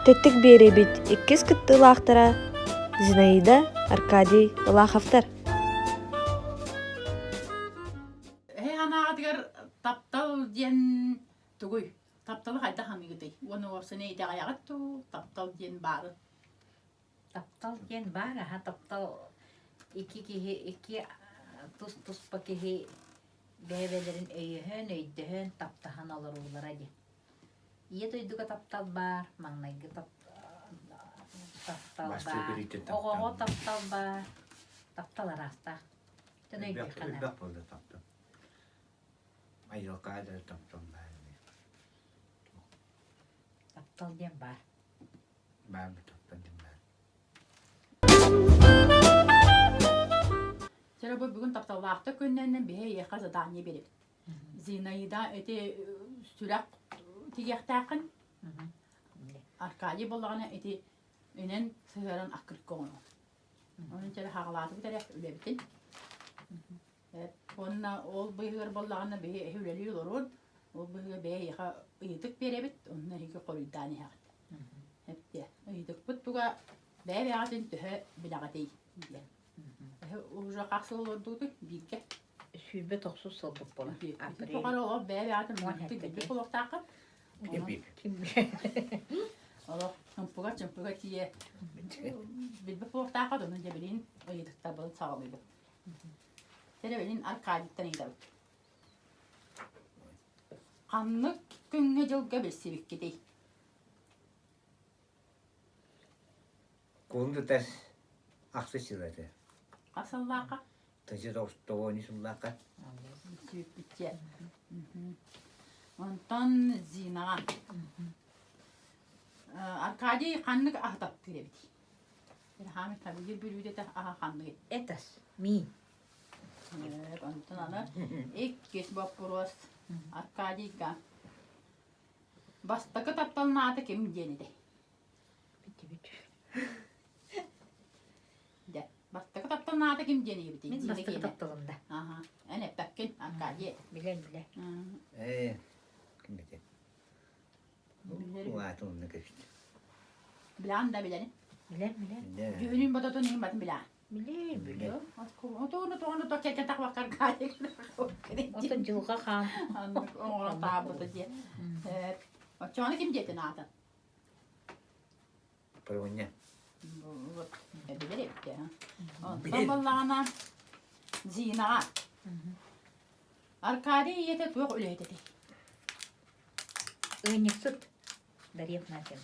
Төттік беребит, иккис кыттылақтара, Зинаида, Аркадий, Улахавтар. Анағадығар таптал ден түгіл. Тапталы қайда хамигіді. Оны орсыны еді аяғытту, таптал ден бары. Таптал ден бары, таптал iki tuz pakehi bebelerin öйөһөн öйдөһөн таптахан алар улар ади. Ие тойдуга таптал бар, маңнайгы таптал бар. Ого таптал бар. Таптал араста. Төнөйдү хана. Бак болду таптал. Айылга да таптал бар. Таптал ден бар. Бар таптал ден бар. Сәрі бүгін тапталлақты күннен бе еқа задание беріп. Зинаида өте сүрәк тегектәқін. Аркадий болағына өте үнен сығырын ақырып көңіл. Оның сәрі хағалаты бұтарек үлебітін. Онына ол бұйығыр болағына бе үлелі олырын. Ол бұйығы бе еқа ұйытық беребіт. Онына еке қорыйданы әғыт. Әпте. Ұйытық бұт бұға бе бәғатын түхі білағатей. Уже қақсыл олырдуды бейге. Сүйбе тоқсыз сылдық бола. Тоқар олар бәе бәғатын мұнты гүлді қолық тақы. Олар чымпыға тие білбі қолық тақы. Оның жебелін ұйыдықта бұл сағылыйды. Сәребелін Аркадиттен егді бұд. Қанны күнге жылға білсебек кетей. Қолында тәс ақсы сылады. Қасыллақа. Тәсе тоғыны сыллақа. Сүйіп бітте. Онтан Зинаға. Аркадий қанны ақтап керебеді. Хамид табиғи бөлуде де аға қанны кет. Этас, ми. Онтан аны еккес боп бұрыс. Аркадийға. Бастықы тапталын аты кем дені де. Бастықы тапталын аты кем дені бейді. Мен бастықы тапталымда. Әне бәккен Аркадий. Билен. Кім бете? Уаты онына көшті. Білан да білені. Билен. Жүгінін бұтатын ең батын білан. Билен. Тоғыны тоқетке тақвақ Аркадий. Отын жылға қан. Оңыра табыды де. Çoğunu kim getirin atan? Pırvınya. Bilir hep de. Ondan ballağına Zina. Arkadiye yete tuğuk öyle dedi. Öğünlük süt. Darıyıp natim.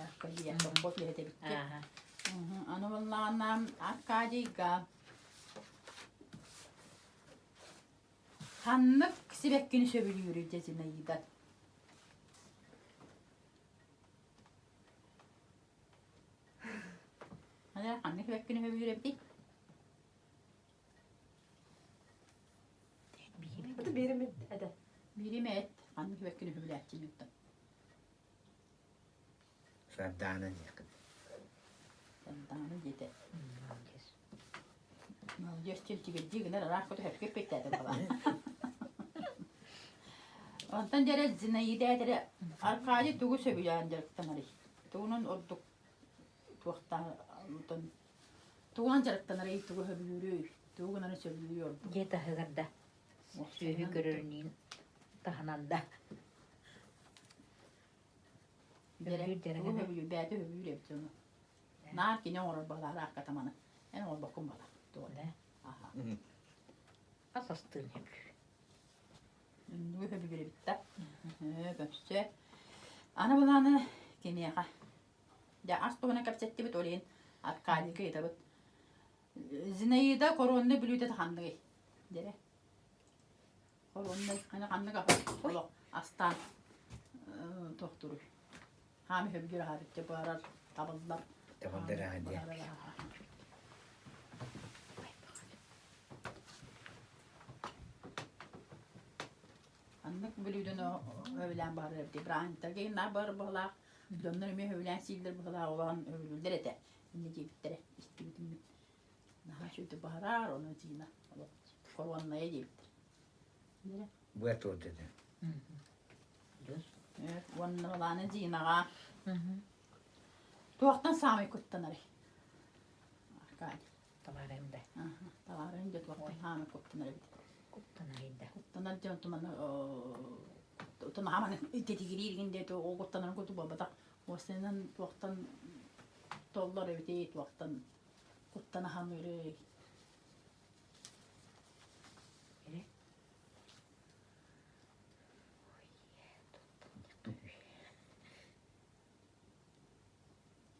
Arkadiye tuğuk öyle dedi. Onu ballağına Arkadiye Hanlık sibekkini söbülüyor cezine yiğidat. Hadi hanlık sibekkini söbülüyor hep. Birimi et. Hanlık sibekkini söbülüyor hep. Sardana yakın. Sardana yeter. Göster çiğne rahat kodu hep köpeklerdi falan. Ondan sonra Zinaida'ya da Arkadi tuğu söbülen direkten arı. Tuğunun orduk tuğuktan tuğun direkten arı tuğu söbülüyor. Tuğun arı söbülüyor. Geta hıgırda. Sühü görürünün tahananda. Tuğu söbülüyor. Bəyədi söbülüyor hep onu. Nar ki ne olur bala rakatamanı. En ol bakım bala. Doğru. Aha. Asastığın hep. Nu har vi blivit bitta. Böpse. Ana bulanı keniye ha. Ya asto hana kapsetti bit olin. Arkadi kıyda bit. Zinaida koronna blüde tahandı. Dere. Koronna hani kanlı kafa. Olo astan doktoru. Hami höbgür harite barar taballar. Taballar hadi. Anlık Blüden övülen barı evde. İbrahim Tagin ne barı bağla. Dönler mi övülen sildir bağla olan övülür ete. Ne cebittere. İşte bütün daha şöyle baharar onu zina. Korvanlaya cebittir. Bu et orada da. Onlarla zinaga. Tuğaktan sami kuttanarı. Arkadi. Tavarımda. Tavarın da tuğaktan sami kuttanarı. Kuttanarında. Kuttanarı diyor tumanı. Tuna hamanı tetigiriyirginde o kuttanarı kutu babada. O senin tuğaktan tollar evde tuğaktan kuttana hamırı.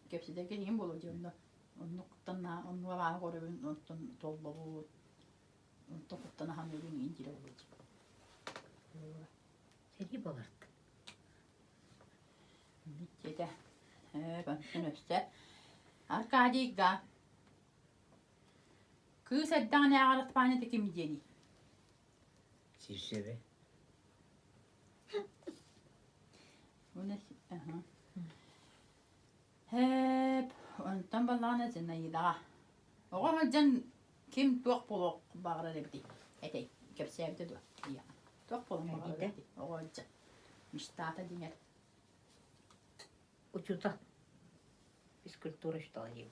Kepsi de geleyim bolu diyorlar. Onu kuttana, onu var koruyun, onu tollar bu. Onu kuttana hamırın incire olacak. Seni bolardı. Bitti. Ben üstü. Arkadiga. Kız eddane ağırtmane de kim diyeni? Sivsevi. Bu ne? Hep ondan balana zinayda. Oğlum can kim tuğ polok bağıra dedi. Ete kepsevde dur. Ya. Tuğ polok bağıra dedi. Oğlum can. Müştata dinler. Uçuda. Biz kültürü işte alayım.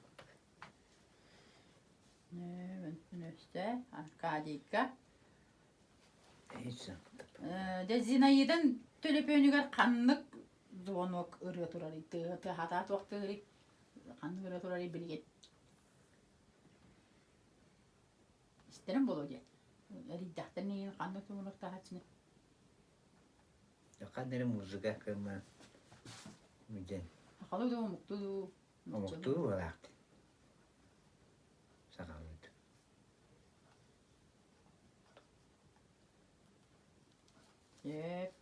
Ben üstü. Arkadiga. Hiç sandım. De zinaydan tülüpönüger kanlık zonok ırı turari. Tı hata tuğ kanlık ırı turari bilget. İsterim bolu diye. Riddahtan neyin kanlık zonok tahaçını. Kaderi müzika kırma. Müden. Akalı da mutlu. Omuktu olarak. Sakalıydı. Yep.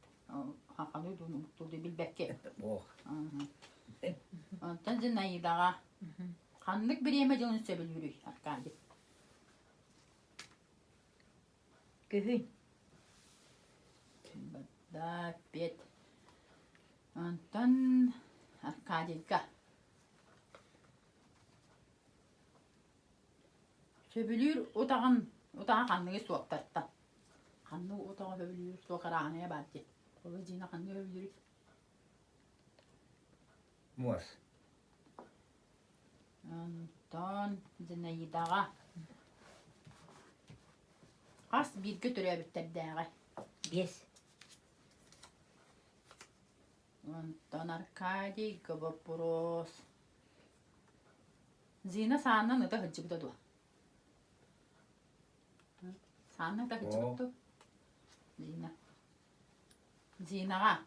Akalı da mutlu de bilbekke. Oh. Ondan zinayı dağa. Kanlık bir yeme canını sebebilir. Arkadi. Gühün. Da bet. Ondan arkadika. Söbülür otağın kanlığı soğuktatta. Kanlığı otağı söbülür soğukarağınaya bàddi. Ola cina kanlığı söbülür. Mos. Ondan zinayı dağa. As bir götürüyor bitter dağa. Yes. Ondan arkadi gıbıpıros. Zina sağından da hıcı buda dua. Sağından da hıcı Oo. buda. Zina. Zinaga.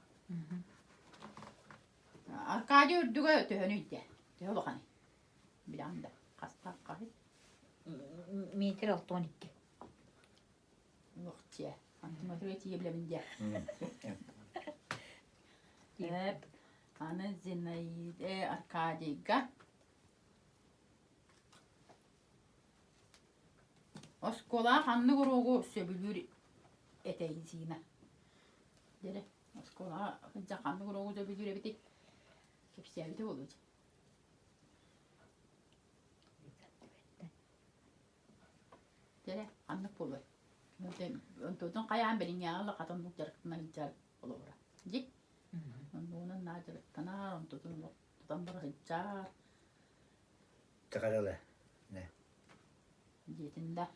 Arkadi ördüge ötühönüydü. Tühü bakani. Bir anda. Kasta kahit. Metre 12. Vaktiye. Antimatüriyeti yeblemin diye. Hep. Ana zinayı arkadiga. Oskola hanlı kuruğu söbülür eteği zina. Dere. Oskola hınca hanlı kuruğu söbülür ebetik. Hepsi evde olacak. Dere. Hanlı polu. Ondan kayan benim yağlı kadın bu jarıkına hıncar olur. Cik. Ondan najarık tanar. Ondan bara hıncar. Tıkaralı. Ne? Jetinde.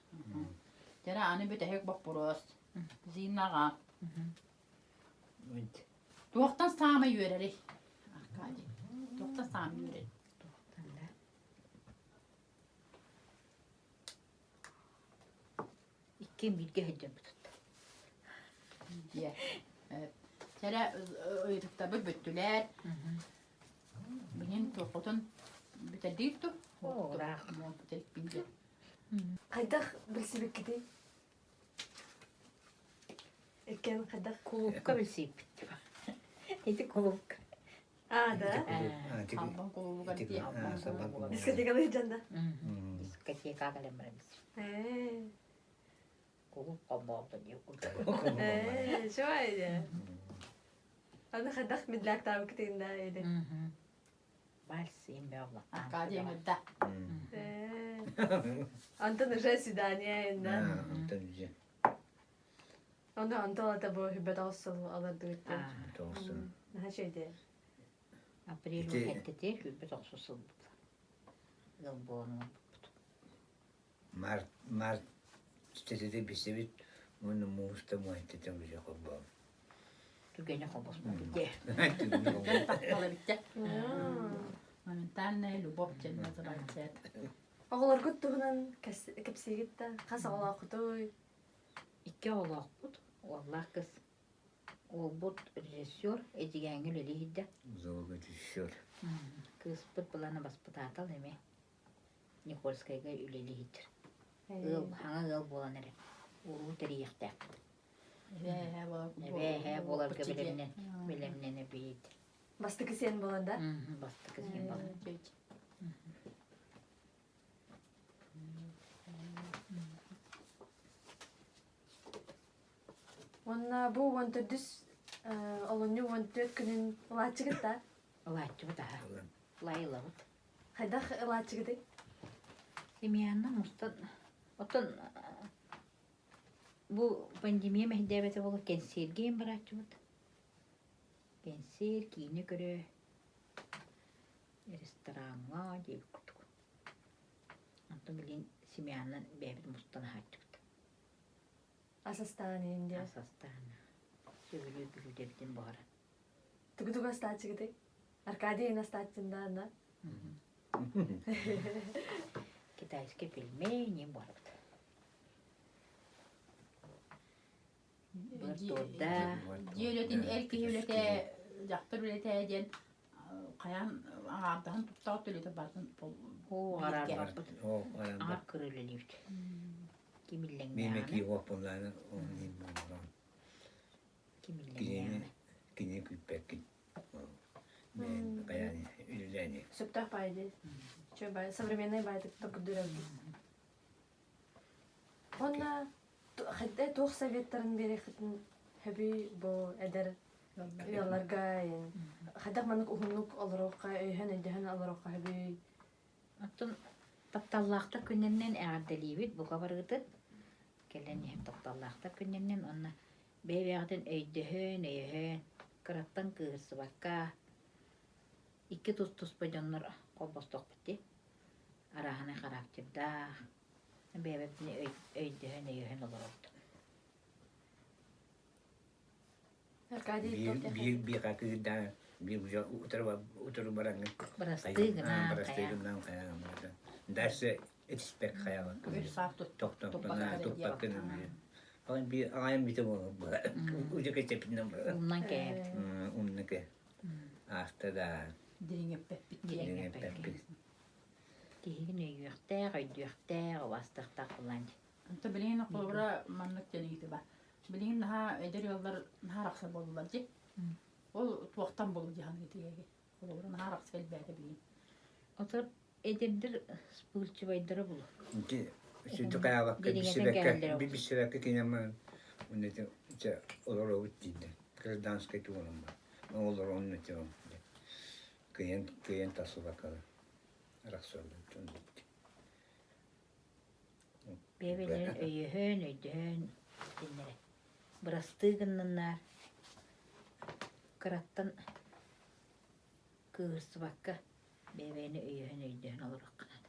Dere anı bir tehek bakpuros. Zinaga. Evet. Tuğaktan sağma yüreri. Arkadi. Tuğaktan sağma yüreri. İki bilgi hıcım tuttu. Diye. Evet. Dere öytükte bir büttüler. Benim tuğaktan bitirdik. Ora. Bitirdik bince. Kaydak bilsibik gidi. Ekken kaydak. Kulupka bilseyip bitti. Neydi kulupka? Da. Kalban kolu geldi. Diskotekalı hicanda. Diskoteka kalemlerimiz. Kulupka bağlı diyor. Şöyle. Ana kaydak midlak tabi kitinde öyle. Balsiyim be Allah. Arkadi yemedi. Anta nıca sidaniye enda. Tabii. Onu Antalya'da bu hübbet olsun alırdı gitti. Olsun. Her şeyde. April İşte- hentete hübbet oksusun. Yıl boğanı. Mart çiçeği bir sevit. Bunu muhta muhabbete olacak o bu. Tügene kabasma bitti. Gel taptalı bitti. Hmm. Momentanne любовь тен называется. Oğlar guttuğundan kepsi gitti. Kasa oğlar kutuy. İki oğlak bud. Vallahi kız. O bud rejissör. Edigengül eliydi. Zor düşüyor. Kız bud bulana bas patatal eme. Nikolskayga üleliydir. Il, hana ıl bolan ere. Uru teriyekte. Ve bolar bilemnen. Bilemnene biyit. Bastık sen bolanda. Bastı kız yem balan. Onna bu wanta düz olunyu wanta günün ulaçı gitti. Ulaştı bu daha. Layla bud. Hayda ulaçı gitti. Demiyanna mustan. Otan bu pandemiya mehdebete bolu kensergeyim bıraktı bud. Kenser kiyine göre restoranga diye kutuk. Anto bilin Simiyan'la bebet mustan haçtı bud. Asastani India. Asastana. Söylüyor gülü debitin bahara. Tugu astacı gitti. Arkadiye nastacında ana. Kitayske filmi bahara bud. Burada Diyetin erki hülete jaktır hülete diyen kayan ağardan tutsağı tülete barsın. o arar Bilge. var bud. O ayağında. Ağır kırılıyor. Kimillen Memek yani. yok bunların. Onun gibi. Kimillen Gine yani. gine küpek. Ben yani üleni. Söptah baydı. Şöyle bay, современный baydı. Tok dürevdi. Onna hadde toh sovetlerin beri kıtın hebi bu eder yollarga yin. Hadak manık uhunluk olaroqqa öйһен öйдөһен olaroqqa hebi. Аттон тапталлаахта күнненнен эғарделиибит буга барыытыт келен иһим тапталлаахта күнненнен онна бэйбэҕитин өйдөһөн кыраттан кыырсыбакка икки тус бадьоннор колбостохпути арахана характирдаах бэйбэбитини өйдөһөн олоробут Arkadiye tok Bir kaki daha bir uca otur barangı. барастыыгына Barastığından kaya. Derse etispek kaya. Bir saat tut. Tok Toprak tok kene. Ama bir ayağım bir de bu. Uca ketepinden bu. умнан кээбит Onun ke. Hasta da. Dilin öppet bitti. Yine pek. тиһигин өйүөхтээх өйдүөхтээх убастыхтаах булан Anta bilin qolbura manlık deniydi ba. Bilin daha eder yollar daha raksa boldular di. O tuğaktan bolu cihan getiyegi. Qolbura daha raksa elbette bilin. отор эдердир спылчыбайдары бул Ki şu kaya bak bir sebek bir sebek ki ama onu da işte olur o bitti. Kız dans kayıtı onun var. Ne olur onun için. Kıyın tası bakalım. Raksa oldu. Бебелерин өйдөһөн диннере. Бырастыгыннар. Кыраттан кыырсыбакка бебени өйдөһөн олорак канат.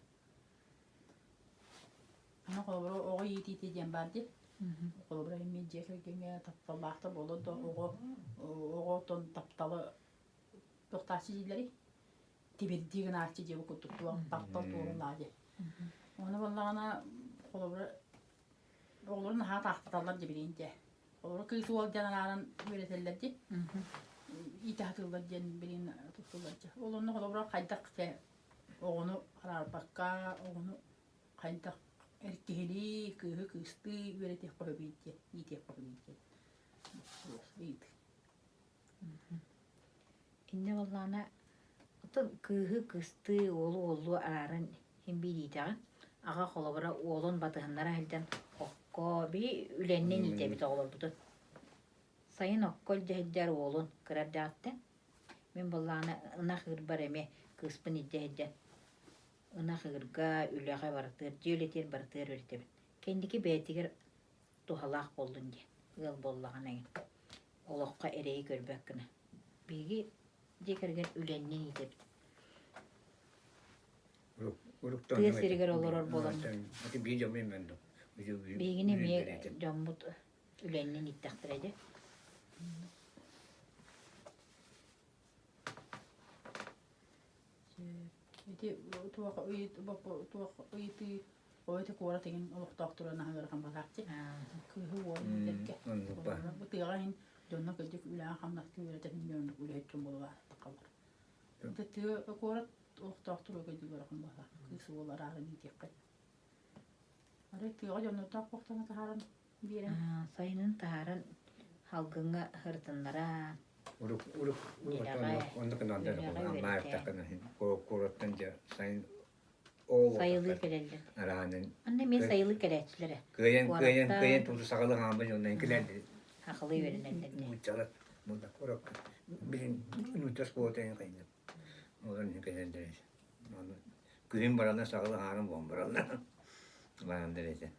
Ana qolbura oğu yiti diyen bardi. Qolbura imi jekegenge taptallaqta boludu. Oğu ton taptalı toqtaçı dilleri. Tibeddigin açı jebe kuttuktu. Taptal tuğunladı. Onu vallana qolbura oğulların ha taxtalar jebirinde. Qolbura kıysı ol janaran öğretellerdi. İtahatıllar jen birin tutullardı. Oğlunu qolbura qaydak te oğunu ararbakka oğunu qaydak erkeheli kıhı kıstı öğretip koyabilir. İtip koyabilir. İyiydi. Инне валлана отон кыыһы кысты олу арарын химбидиитаҕа ага холобора уолун батыһыннара хэлдэн окко би үленнен итебит оҕолорбутун сайын оккол дьэһиддэр уолун кырардааттен мен баллаана ынах ырбар эме кыспын иддэһиддэн ынах ырга үлэҕэ барытыыр дьүөлетиэр барытыыр үритебит кендики бээтигэр тухалаах болдун дии ыл боллаған эгин. Олоққа эрей көрбөк кына. Биги декерген үленнен итеп. Тыа сиригер олорор болам. Ати би жомай мен до. Бигини ме жоммут үленнен иттактыр эди. Ити туака уйти ойты куара tegen олохтоктурана хагырган багатчы. Кыйы уон декке. Бу тыгайн жонно кылдык үлаа хамнак күрөтөн мөндүк үлөйттүм болула такалар. Тыты куара олохтоктуру кылдык барган бага. Кыйсы болар арын декке. Ары тыга жонно так боктана тахаран бирен. Сайнын тааран халгыңа хыртыннара. Uruk onda kan da ama takana korotan ja sain o Sayılı keleldi. aranen Anne men sayılı keletçilere. kıyan tutu sakalı hamba yondan keledi Hakılı verenlerden. mucala muda korok birin mutas poten kayın odan keledi onu kıyın barana sakalı haram bombarana lan derece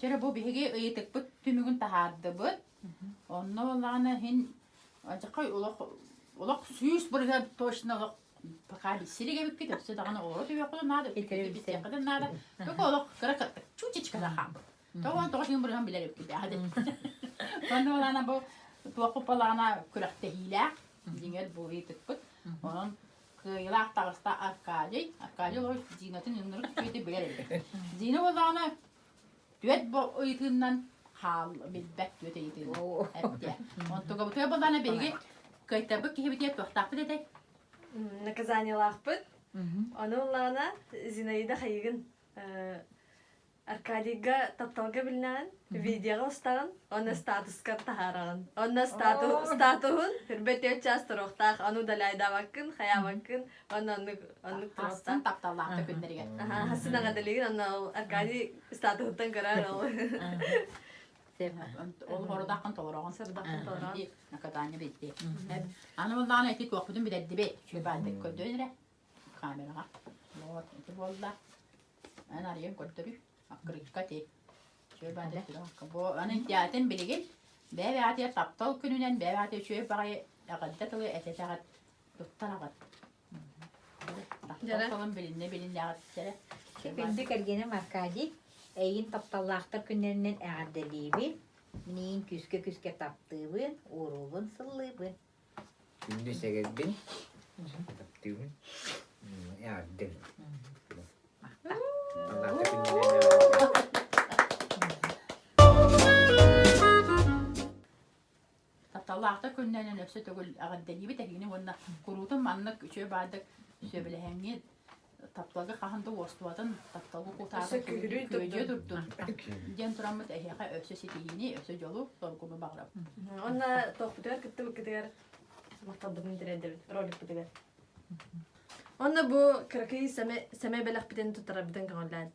Жара бу биһиги ыйытык бут түмүгүн тахарды бут. Онно болана хин ажакай улак сүйүс бирге точно улак pakali сириге бит кетип дагана ору деп якыла нада бит якыда нада. Ток улак каракат чучичка да хам. Тогон тогын бир хам билер бит хады. Онно болана бу туакы палана күрәкте хилә. Диңер бу ыйытык бут. Онон кыйлак тагыста аркадий лой динатын юннур көйте бер. Дина болана Düet bu uyutundan hal bilbek düet uyutundan. Evet. Ontuğa bu tuya bolana begi kaytabı ki hebitiye tuhtapı dedek. Наказание лахпыт. Оны улана Зинаида хайыгын Аркадийга тапталга билнән, видеога устаган, оны статуска тахараган. Оны статуын хөрбәтә частырыктак, аны далайда бакын, хая бакын, оны Астан тапталлакта күндерге. Хасынага делеген аны Аркадий статуттан карар ал. Ол хордакын толорогон Сырдакын толорогон. Накатanya bitti. Ana bolana etik okudum bir de be. Şu balde ködönre. Kameraga. Lot eti bolla. Ana arayım ködürü. Akırıkkati. Şu balde bu anın tiyaten biligin. Bebe atiya taptal gününden bebe atiya şu parayı yakadatılı etetat tuttaragat. Taptalın bilin yakattere. Күнді кәргені Маркадий, әйін тапталлақтар күнлерінен әғарделейбін, мінейін күске таптыбын, орулын сыллыбын. şimdi segedin taptığın ya del Allah Taptallakta künden öpse tөгül ağaddeli bir tekini onda kurutun manlık şöyle bardak şöyle bile hengi taptalga kahanda orstuvatın taptalga kutarı köye durdun. Diyen turamıt eheka öpse sitiyini öpse yolu sorgunu bağırıp. Оны топутер китте бу китер. Мактабын дирендер ролик битер. Оны бу кракый саме белек битен тутара битен калган.